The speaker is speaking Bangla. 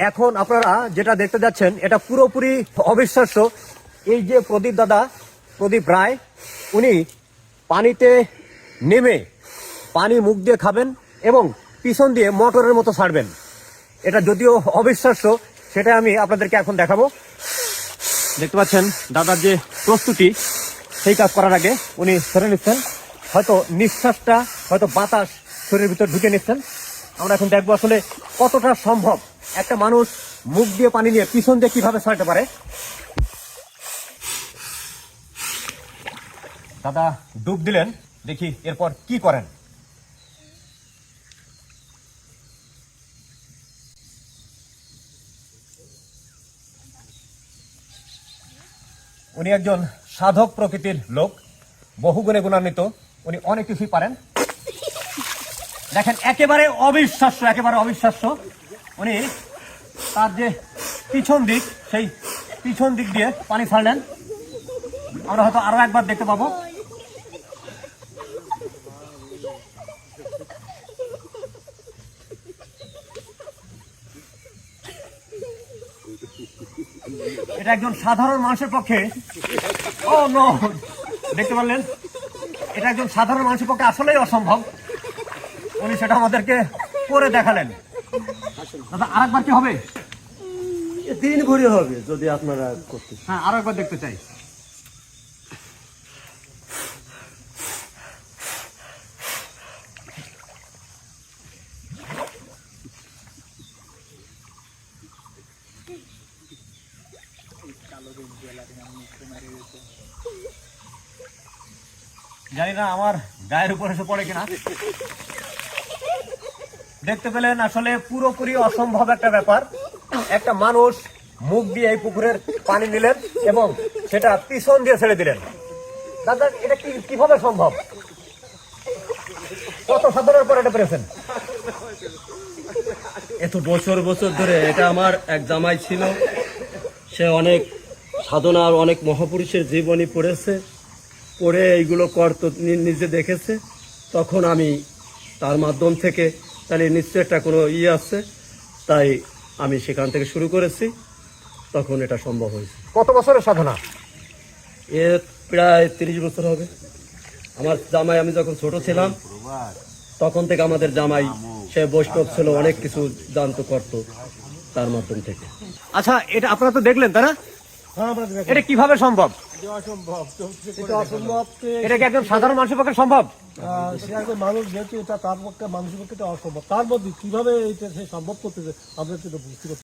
এখন আপনারা যেটা দেখতে যাচ্ছেন এটা পুরোপুরি অবিশ্বাস্য। এই যে প্রদীপ রায়, উনি পানিতে নেমে পানি মুখ দিয়ে খাবেন এবং পিছন দিয়ে মোটরের মতো ছাড়বেন। এটা যদিও অবিশ্বাস্য, সেটা আমি আপনাদেরকে এখন দেখাবো। দেখতে পাচ্ছেন দাদার যে প্রস্তুতি, সেই কাজ করার আগে উনি ছেড়ে নিচ্ছেন, হয়তো নিঃশ্বাসটা, হয়তো বাতাস শরীরের ভিতর ঢুকে নিচ্ছেন। আমরা এখন দেখবো আসলে কতটা সম্ভব একটা মানুষ মুখ দিয়ে পানি নিয়ে পিছন দিয়ে কিভাবে ছাড়তে পারে। দাদা ডুব দিলেন, দেখি এরপর কি করেন। উনি একজন সাধক প্রকৃতির লোক, বহুগুণে গুণান্বিত, উনি অনেক কিছুই পারেন। দেখেন একেবারে অবিশ্বাস্য। উনি তার যে পিছন দিক, সেই পিছন দিক দিয়ে পানি ছাড়লেন। আমরা হয়তো আরো একবার দেখতে পাবো। এটা একজন সাধারণ মানুষের পক্ষে, ও নো, দেখতে পারলেন, এটা একজন সাধারণ মানুষের পক্ষে আসলেই অসম্ভব। উনি সেটা আমাদেরকে করে দেখালেন। দাদা আরেকবার কি হবে? 3 ভরি হবে যদি আপনারা করতে। হ্যাঁ, আরো একবার দেখতে চাই। জানি না আমার গায়ের উপর এসে পড়ে কিনা। দেখতে পেলেন আসলে পুরোপুরি অসম্ভব একটা ব্যাপার। একটা মানুষ মুখ দিয়ে এই পুকুরের পানি নিলেন এবং সেটা পিছন দিয়ে ছেড়ে দিলেন। দাদা এটা কিভাবে সম্ভব? কত সাধনার পর এটা পেরেছেন? এত বছর ধরে এটা আমার এক জামাই ছিল, সে অনেক সাধনা আর অনেক মহাপুরুষের জীবনী পড়েছে, পড়ে এইগুলো করতো, নিজে দেখেছে। তখন আমি তার মাধ্যম থেকে, তাহলে নিশ্চয় একটা কোনো আছে, তাই আমি সেখান থেকে শুরু করেছি, তখন এটা সম্ভব হয়েছে। কত বছরের সাধনা? এ প্রায় 30 বছর হবে। আমার জামাই, আমি যখন ছোট ছিলাম তখন থেকে আমাদের জামাই, সে বৈষ্ণব ছিল, অনেক কিছু জানতো, করতো তার মাধ্যম থেকে। আচ্ছা, এটা আপনারা তো দেখলেন তাই না? এটা কিভাবে সম্ভব? এটা অসম্ভব। এটা কি একজন সাধারণ মানুষের পক্ষে সম্ভব? সে একজন মানুষ, যেহেতু এটা তার পক্ষে, মানুষের পক্ষে এটা অসম্ভব। তার মধ্যে কিভাবে এটা সে সম্ভব করতেছে আমরা সেটা বুঝতে পারছি।